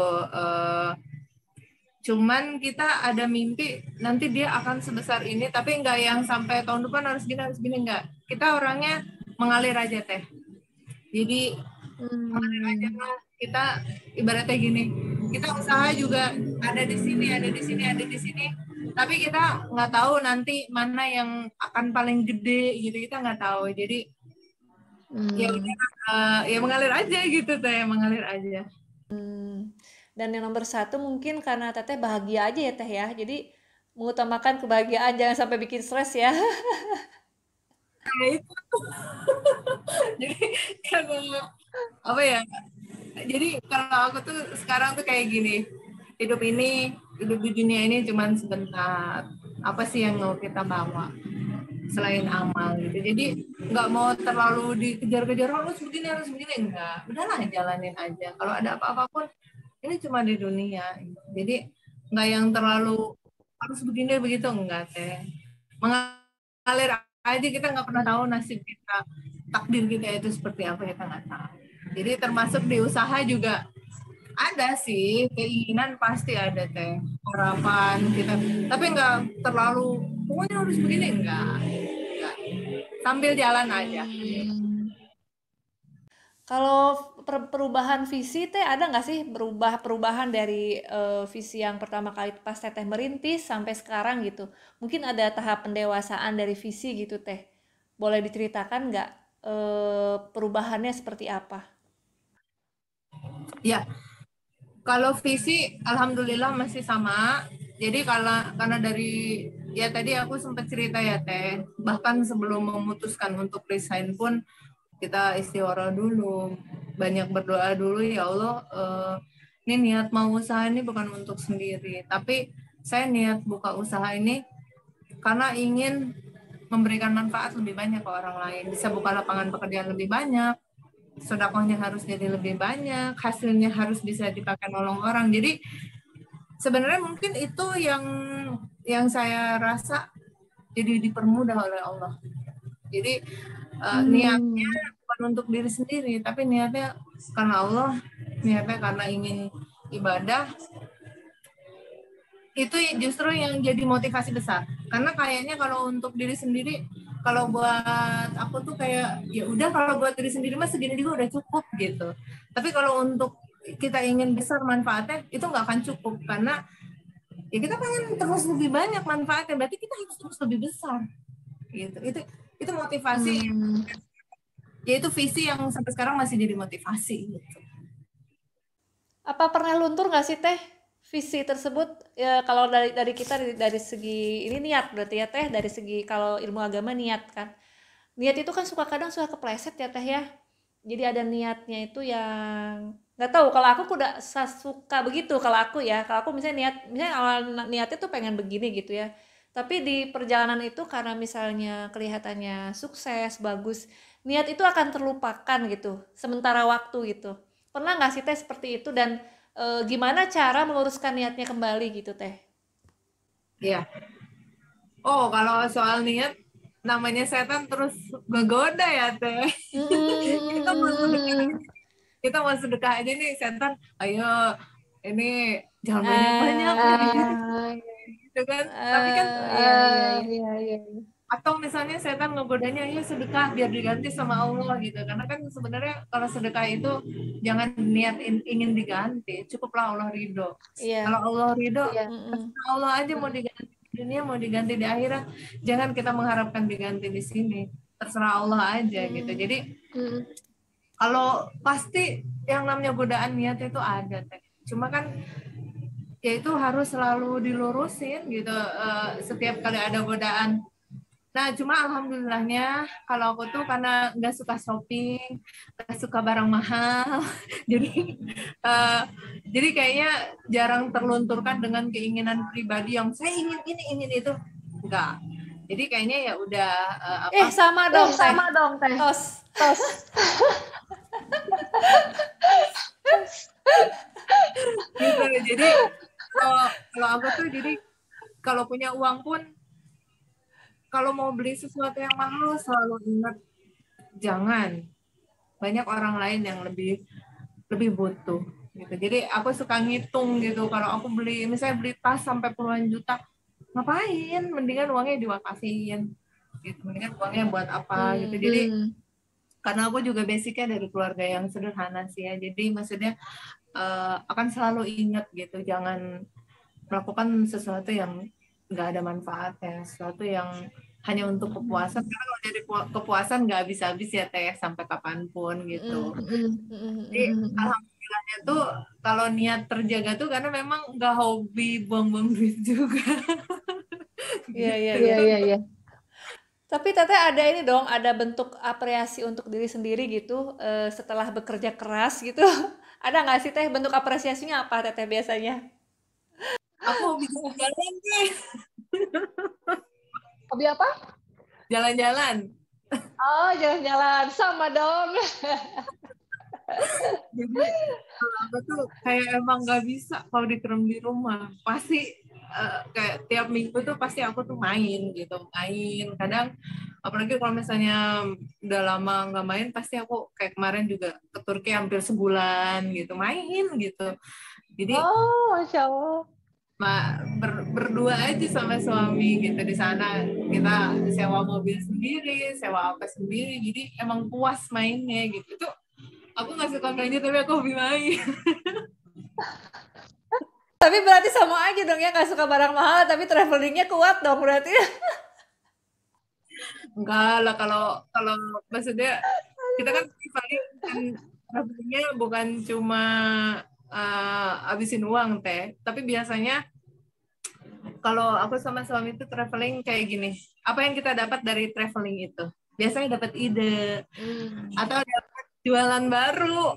Cuman kita ada mimpi nanti dia akan sebesar ini, tapi enggak yang sampai tahun depan harus gini enggak. Kita orangnya mengalir aja teh. Jadi mengalir aja, kita ibaratnya gini, kita usaha juga ada di sini, ada di sini, ada di sini, tapi kita nggak tahu nanti mana yang akan paling gede gitu, kita nggak tahu. Jadi ya udah, ya mengalir aja gitu teh, mengalir aja. Dan yang nomor satu mungkin karena Teteh bahagia aja ya Teh ya, jadi mengutamakan kebahagiaan, jangan sampai bikin stres ya. Nah, itu Jadi kalau apa ya, jadi kalau aku tuh sekarang tuh kayak gini, hidup di dunia ini cuman sebentar. Apa sih yang mau kita bawa selain amal gitu. Jadi nggak mau terlalu dikejar-kejar harus begini enggak. Udahlah jalanin aja. Kalau ada apa-apa pun ini cuma di dunia. Jadi nggak yang terlalu harus begini begitu enggak teh. Mengalir aja, kita nggak pernah tahu nasib kita, takdir kita itu seperti apa, kita nggak tahu. Jadi termasuk di usaha juga ada sih, keinginan pasti ada teh, harapan kita, tapi nggak terlalu pokoknya harus begini, enggak. Sambil jalan aja. Kalau perubahan visi teh ada nggak sih perubahan dari visi yang pertama kali pas teteh merintis sampai sekarang gitu? Mungkin ada tahap pendewasaan dari visi gitu teh. Boleh diceritakan nggak perubahannya seperti apa? Ya, kalau visi alhamdulillah masih sama. Jadi karena dari ya tadi aku sempat cerita ya teh, bahkan sebelum memutuskan untuk resign pun kita istighfar dulu, banyak berdoa dulu, ya Allah, ini niat mau usaha ini bukan untuk sendiri, tapi saya niat buka usaha ini karena ingin memberikan manfaat lebih banyak ke orang lain, bisa buka lapangan pekerjaan lebih banyak, sedekahnya harus jadi lebih banyak, hasilnya harus bisa dipakai nolong orang. Jadi sebenarnya mungkin itu yang saya rasa jadi dipermudah oleh Allah. Jadi niatnya bukan untuk diri sendiri, tapi niatnya karena Allah, niatnya karena ingin ibadah. Itu justru yang jadi motivasi besar. Karena kayaknya kalau untuk diri sendiri, kalau buat aku tuh kayak ya udah, kalau buat diri sendiri mah segini juga udah cukup gitu. Tapi kalau untuk kita ingin besar manfaatnya, itu nggak akan cukup, karena ya kita pengen terus lebih banyak manfaatnya, berarti kita harus terus lebih besar gitu. Itu motivasi, yaitu visi yang sampai sekarang masih jadi motivasi gitu. Apa pernah luntur nggak sih teh visi tersebut? Ya kalau dari kita dari segi ini niat berarti ya teh, dari segi kalau ilmu agama niat kan. Niat itu kan kadang suka kepleset ya teh ya. Jadi ada niatnya itu yang nggak tahu, kalau aku udah suka begitu kalau aku ya. Kalau aku misalnya awal niatnya tuh pengen begini gitu ya. Tapi di perjalanan itu karena misalnya kelihatannya sukses, bagus, niat itu akan terlupakan gitu, sementara waktu gitu. Pernah nggak sih teh seperti itu, dan gimana cara meluruskan niatnya kembali gitu teh? Iya. Oh, kalau soal niat, namanya setan terus ngegoda ya teh. Kita mau sedekah, kita mau sedekah aja nih, setan, ayo ini jangan banyak-banyak gitu kan. Tapi kan Iya. atau misalnya setan ngegodanya, ayo sedekah biar diganti sama Allah gitu. Karena kan sebenarnya kalau sedekah itu jangan niat ingin diganti, cukuplah Allah ridho. Iya. Kalau Allah ridho, Iya. Allah aja mau diganti di dunia, mau diganti di akhirat, jangan kita mengharapkan diganti di sini. Terserah Allah aja gitu. Jadi kalau pasti yang namanya godaan niat itu ada, cuma kan ya itu harus selalu dilurusin gitu, setiap kali ada godaan. Nah, cuma alhamdulillahnya kalau aku tuh karena nggak suka shopping, nggak suka barang mahal, jadi kayaknya jarang terlunturkan dengan keinginan pribadi yang saya ingin itu, enggak. Jadi kayaknya ya udah Sama dong teh. Tos. Gitu. Jadi kalau aku tuh, jadi kalau punya uang pun, kalau mau beli sesuatu yang mahal selalu ingat, jangan, banyak orang lain yang lebih butuh gitu. Jadi aku suka ngitung gitu, kalau aku misalnya beli tas sampai puluhan juta, ngapain, mendingan uangnya diwakafin gitu, mendingan uangnya buat apa gitu. Jadi karena aku juga basicnya dari keluarga yang sederhana sih ya, jadi maksudnya akan selalu ingat gitu, jangan melakukan sesuatu yang nggak ada manfaatnya, sesuatu yang hanya untuk kepuasan, karena kalau jadi kepuasan nggak habis-habis ya teh, sampai kapanpun gitu. Jadi alhamdulillahnya tuh kalau niat terjaga tuh karena memang nggak hobi buang-buang duit juga. Iya. Tapi Teteh ada ini dong, ada bentuk apresiasi untuk diri sendiri gitu setelah bekerja keras gitu. Ada nggak sih Teh bentuk apresiasinya apa Teteh biasanya? Aku hobi jalan deh, Hobi apa? jalan-jalan. Oh, jalan-jalan sama dong. Jadi kalau aku tuh kayak emang nggak bisa kalau dikerem di rumah. Pasti kayak tiap minggu tuh pasti aku tuh main gitu, main. Kadang apalagi kalau misalnya udah lama nggak main, pasti aku kayak kemarin juga ke Turki hampir sebulan gitu, main gitu. Jadi Oh, Masya Allah. berdua aja sama suami gitu di sana, kita sewa mobil sendiri, sewa apa sendiri, jadi emang puas mainnya gitu tuh. Aku nggak suka belanja tapi aku hobi main. Tapi berarti sama aja dong ya, nggak suka barang mahal tapi travelingnya kuat dong berarti. Enggak lah, kalau kalau maksudnya kita kan travelingnya bukan cuma habisin uang teh, tapi biasanya kalau aku sama suami itu traveling kayak gini, apa yang kita dapat dari traveling itu? Biasanya dapat ide atau dapat jualan baru.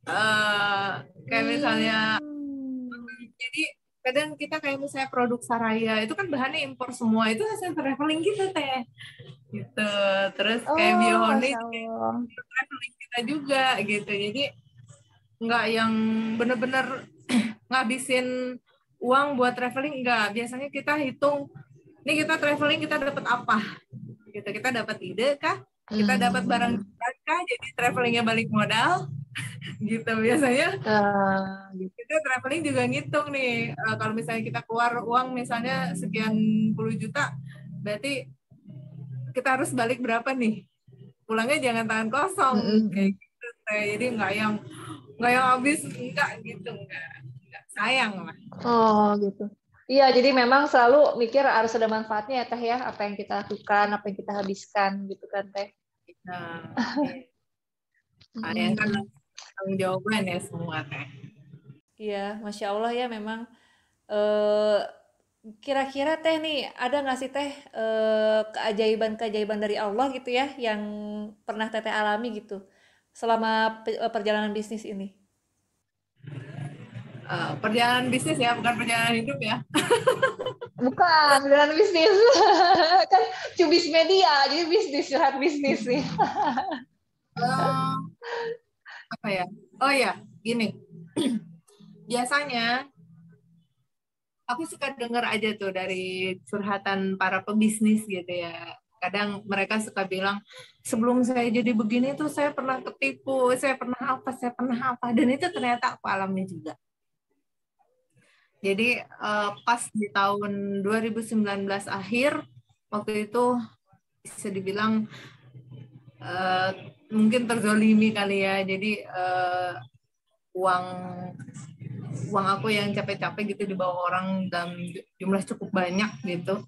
Eh, Kayak misalnya, jadi kadang kita kayak misalnya produk Saraya itu kan bahannya impor semua, itu hasil traveling kita teh gitu. Terus kayak Oh, Biohoney Masya Allah. traveling kita juga gitu. Jadi nggak yang bener-bener ngabisin uang buat traveling, enggak. Biasanya kita hitung, nih kita traveling kita dapat apa gitu, kita dapat ide kah, kita dapat barang kah, jadi travelingnya balik modal gitu. Biasanya Gitu. kita traveling juga ngitung nih, kalau misalnya kita keluar uang misalnya sekian puluh juta, berarti kita harus balik berapa nih, pulangnya jangan tangan kosong kayak gitu. Jadi nggak yang habis, enggak gitu, enggak. Sayang lah. Oh, gitu. Iya, jadi memang selalu mikir harus ada manfaatnya ya Teh ya, apa yang kita lakukan, apa yang kita habiskan gitu kan Teh. Nah, sayang kan tanggung jawaban ya semua teh. Iya, Masya Allah ya memang. eh Kira-kira Teh nih, ada nggak sih Teh keajaiban-keajaiban dari Allah gitu ya, yang pernah Teteh alami gitu selama perjalanan bisnis ini? Perjalanan bisnis ya, bukan perjalanan hidup ya. Bukan, dengan bisnis. Kan cubis media, jadi bisnis, curhat bisnis nih. Eh, Apa ya? Oh ya, gini. Biasanya aku suka dengar aja tuh dari curhatan para pebisnis gitu ya. Kadang mereka suka bilang, sebelum saya jadi begini tuh saya pernah ketipu, saya pernah apa, dan itu ternyata aku alami juga. Jadi pas di tahun 2019 akhir, waktu itu bisa dibilang eh, mungkin terzolimi kali ya. Jadi uang uang aku yang capek-capek gitu dibawa orang dalam jumlah cukup banyak gitu.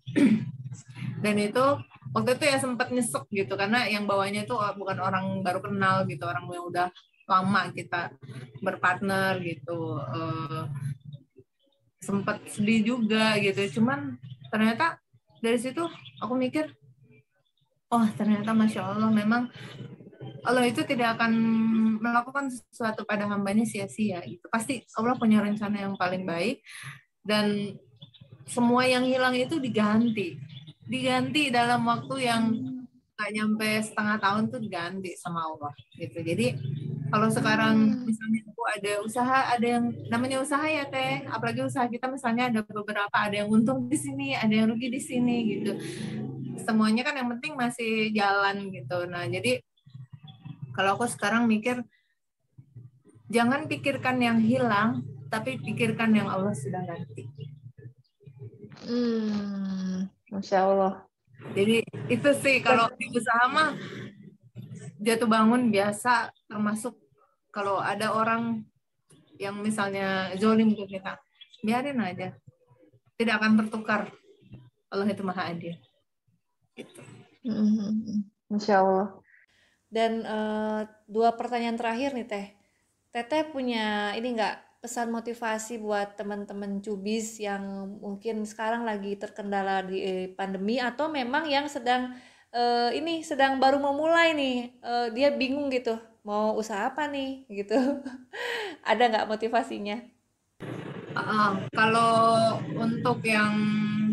Dan itu waktu itu ya sempat nyesek gitu, karena yang bawanya itu bukan orang baru kenal gitu, orang yang udah lama kita berpartner gitu. Sempat sedih juga gitu. Cuman ternyata dari situ aku mikir, oh ternyata Masya Allah, memang Allah itu tidak akan melakukan sesuatu pada hambanya sia-sia gitu. Pasti Allah punya rencana yang paling baik, dan semua yang hilang itu diganti dalam waktu yang nggak nyampe setengah tahun tuh, diganti sama Allah gitu. Jadi kalau sekarang misalnya aku ada usaha, ada yang namanya usaha ya teh, apalagi usaha kita misalnya ada beberapa, ada yang untung di sini, ada yang rugi di sini gitu. Semuanya kan yang penting masih jalan gitu. Nah jadi kalau aku sekarang mikir, jangan pikirkan yang hilang, tapi pikirkan yang Allah sudah ganti. Masya Allah. Jadi itu sih, kalau di usaha mah jatuh bangun biasa, termasuk kalau ada orang yang misalnya zolim ke kita, biarin aja, tidak akan tertukar. Allah itu maha adil. Gitu. Masya Allah. Dan dua pertanyaan terakhir nih Teh. Teteh punya ini nggak pesan motivasi buat teman-teman Cubis yang mungkin sekarang lagi terkendala di pandemi atau memang yang sedang sedang baru mau mulai nih, dia bingung gitu mau usaha apa nih gitu. Ada nggak motivasinya? Kalau untuk yang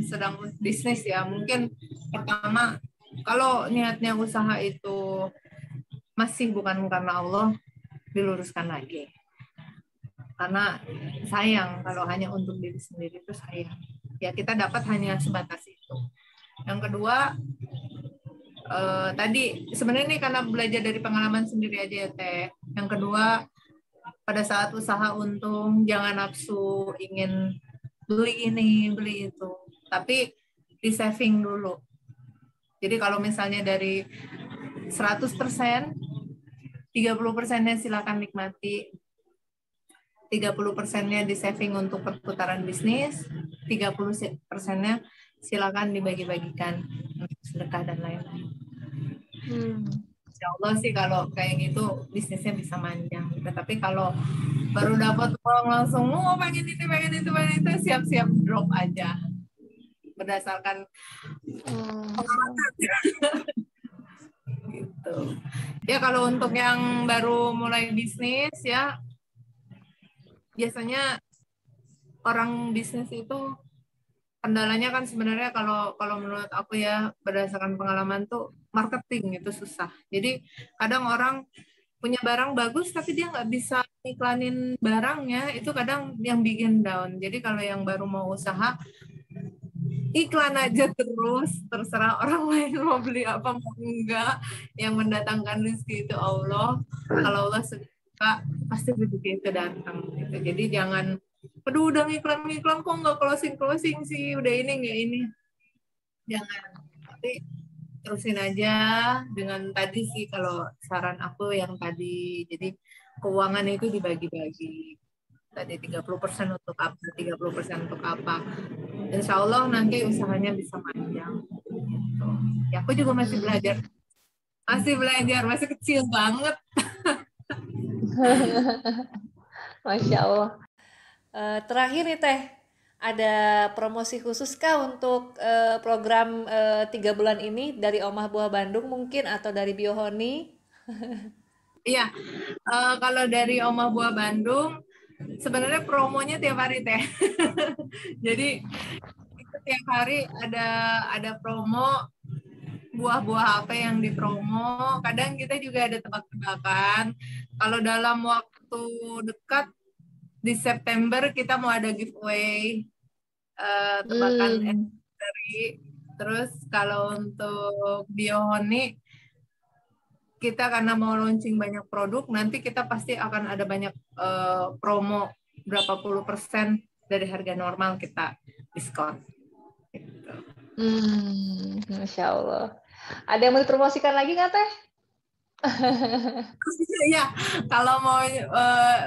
sedang bisnis ya, mungkin pertama kalau niatnya usaha itu masih bukan karena Allah, diluruskan lagi. Karena sayang kalau hanya untuk diri sendiri itu sayang. Ya kita dapat hanya sebatas itu. Yang kedua, tadi sebenarnya ini karena belajar dari pengalaman sendiri aja ya Teh. Yang kedua, pada saat usaha untung jangan nafsu ingin beli ini, beli itu. Tapi di saving dulu. Jadi kalau misalnya dari 100%, 30%-nya silakan nikmati. 30%-nya di saving untuk perputaran bisnis, 30%-nya silakan dibagi-bagikan untuk sedekah dan lain-lain. Insya Allah sih kalau kayak gitu bisnisnya bisa manjang. Tapi kalau baru dapat uang langsung, pengen ini, pengen itu, siap-siap drop aja. Berdasarkan pengalaman. Gitu. Ya kalau untuk yang baru mulai bisnis ya, biasanya orang bisnis itu kendalanya kan sebenarnya kalau menurut aku ya berdasarkan pengalaman tuh marketing itu susah. Jadi kadang orang punya barang bagus tapi dia nggak bisa iklanin barangnya, itu kadang yang bikin down. Jadi kalau yang baru mau usaha, iklan aja terus, terserah orang lain mau beli apa mau enggak, yang mendatangkan rezeki itu Allah. Kalau Allah suka pasti rezeki itu datang gitu. Jadi jangan aduh udah ngiklan kok nggak closing sih, udah ini nggak ini, jangan. Tapi terusin aja dengan tadi sih kalau saran aku yang tadi, jadi keuangan itu dibagi-bagi. Tadi 30% untuk apa, 30% untuk apa. Insya Allah nanti usahanya bisa panjang. Gitu. Ya aku juga masih belajar, masih kecil banget. Masya Allah. Terakhir nih Teh, ada promosi khusus kah untuk program 3 bulan ini dari Omah Buah Bandung mungkin atau dari Biohoni? Iya, kalau dari Omah Buah Bandung sebenarnya promonya tiap hari Teh. Jadi tiap hari ada promo buah-buah apa yang dipromo. Kadang kita juga ada tebak-tebakan. Kalau dalam waktu dekat di September kita mau ada giveaway tebakan dari. Terus kalau untuk Biohoni kita karena mau launching banyak produk, nanti kita pasti akan ada banyak promo berapa puluh persen dari harga normal kita diskon. Gitu. Masya Allah. Ada yang mau dipromosikan lagi nggak Teh? Ya, kalau mau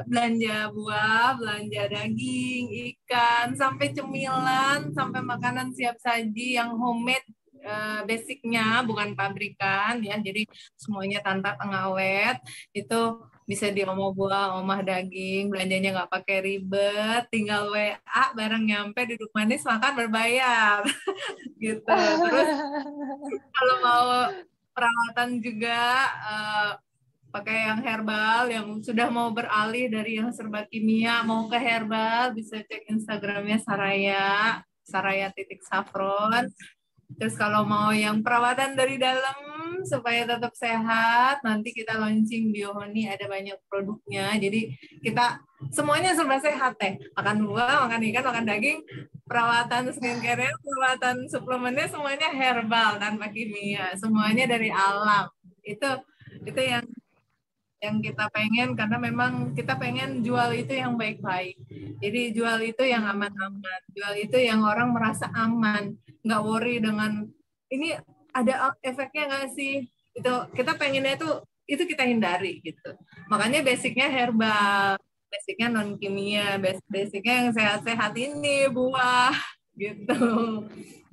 belanja buah, belanja daging, ikan, sampai cemilan, sampai makanan siap saji yang homemade, basicnya bukan pabrikan ya, jadi semuanya tanpa pengawet, itu bisa di Omah Buah, Omah Daging, belanjanya nggak pakai ribet, tinggal WA, barang nyampe, duduk manis, makan, berbayar, gitu. Terus kalau mau perawatan juga pakai yang herbal, yang sudah mau beralih dari yang serba kimia mau ke herbal, bisa cek Instagramnya Saraya.Safron. Terus kalau mau yang perawatan dari dalam supaya tetap sehat, nanti kita launching Biohoni, ada banyak produknya. Jadi kita semuanya serba sehat Teh. Makan buah, makan ikan, makan daging, perawatan skincare-nya, perawatan suplemennya semuanya herbal tanpa kimia. Semuanya dari alam. Itu yang kita pengen, karena memang kita pengen jual itu yang baik-baik. Jadi jual itu yang aman-aman, jual itu yang orang merasa aman, nggak worry dengan ini ada efeknya nggak sih. Itu kita pengennya itu kita hindari gitu. Makanya basicnya herbal, basicnya non kimia, basicnya yang sehat-sehat ini buah gitu,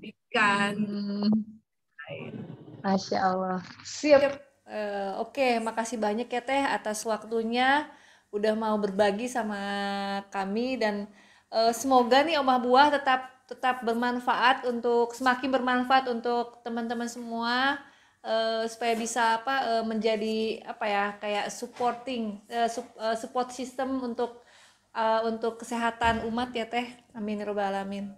ikan. Masya Allah. Siap. Oke, makasih banyak ya Teh atas waktunya. udah mau berbagi sama kami, dan semoga nih Omah Buah tetap bermanfaat, semakin bermanfaat untuk teman-teman semua, supaya bisa menjadi kayak support system untuk kesehatan umat ya Teh. Amin ya rabbal alamin.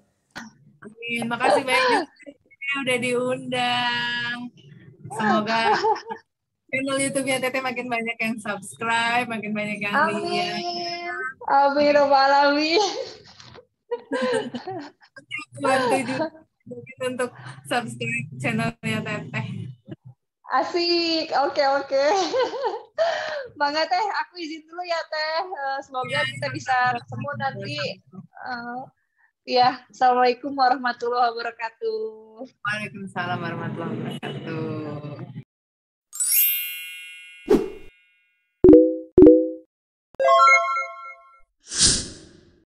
Amin. Makasih banyak juga udah diundang. Semoga channel YouTube-nya Teteh makin banyak yang subscribe, makin banyak yang lihat. Amin rabbal alamin. Bantu juga untuk subscribe channelnya Teteh. Asik, oke. Bangga Teh, aku izin dulu ya Teh. Semoga kita bisa ketemu nanti. Ya, Assalamualaikum warahmatullahi wabarakatuh. Waalaikumsalam warahmatullahi wabarakatuh.